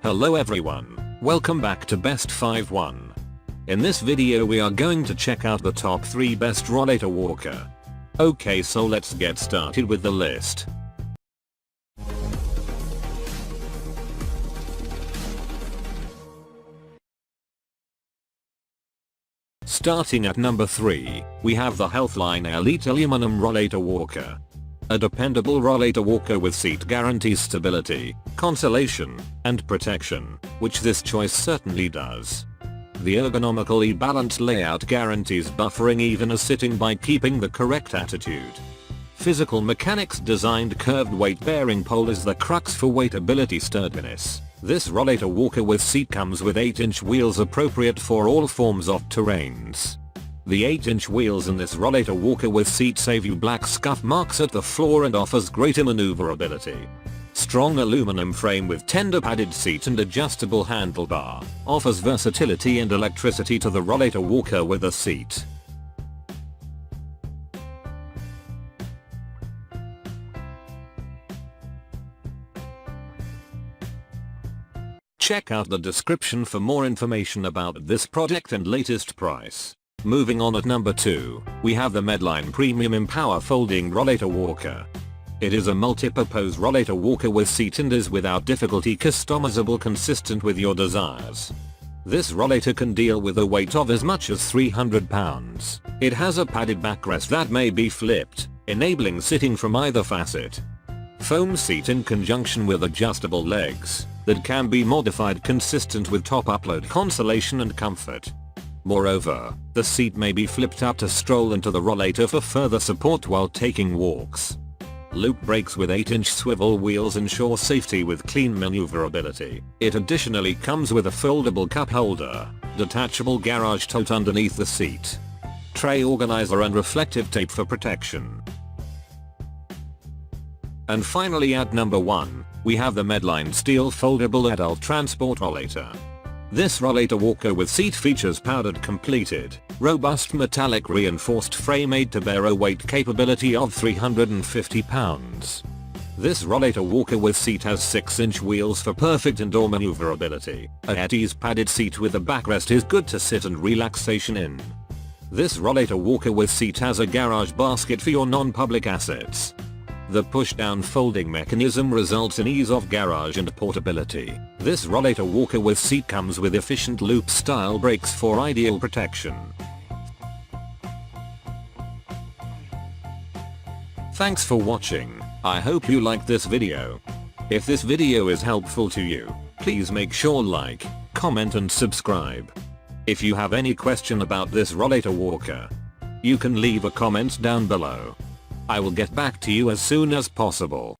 Hello everyone, welcome back to Best 5-1. In this video we are going to check out the top 3 best rollator walker. Okay, so let's get started with the list. Starting at number 3, we have the Healthline Elite Aluminum Rollator Walker. A dependable rollator walker with seat guarantees stability, consolation, and protection, which this choice certainly does. The ergonomically balanced layout guarantees buffering even as sitting by keeping the correct attitude. Physical Mechanics designed curved weight-bearing pole is the crux for weightability sturdiness. This rollator walker with seat comes with 8-inch wheels appropriate for all forms of terrains. The 8-inch wheels in this rollator walker with seat save you black scuff marks at the floor and offers greater maneuverability. Strong aluminum frame with tender padded seat and adjustable handlebar offers versatility and electricity to the rollator walker with a seat. Check out the description for more information about this product and latest price. Moving on at number 2, we have the Medline Premium Empower Folding Rollator Walker. It is a multi-purpose rollator walker with seat and is without difficulty customizable, consistent with your desires. This rollator can deal with a weight of as much as 300 pounds. It has a padded backrest that may be flipped, enabling sitting from either facet. Foam seat in conjunction with adjustable legs that can be modified consistent with top upload consolation and comfort. Moreover, the seat may be flipped up to stroll into the rollator for further support while taking walks. Loop brakes with 8-inch swivel wheels ensure safety with clean maneuverability. It additionally comes with a foldable cup holder, detachable garage tote underneath the seat, tray organizer and reflective tape for protection. And finally at number 1, we have the Medline Steel Foldable Adult Transport Rollator. This rollator walker with seat features powdered completed, robust metallic reinforced frame made to bear a weight capability of 350 pounds. This rollator walker with seat has 6-inch wheels for perfect indoor maneuverability. A at-ease padded seat with a backrest is good to sit and relaxation in. This rollator walker with seat has a garage basket for your non-public assets. The push-down folding mechanism results in ease of garage and portability. This rollator walker with seat comes with efficient loop-style brakes for ideal protection. Thanks for watching. I hope you liked this video. If this video is helpful to you, please make sure like, comment and subscribe. If you have any question about this rollator walker, you can leave a comment down below. I will get back to you as soon as possible.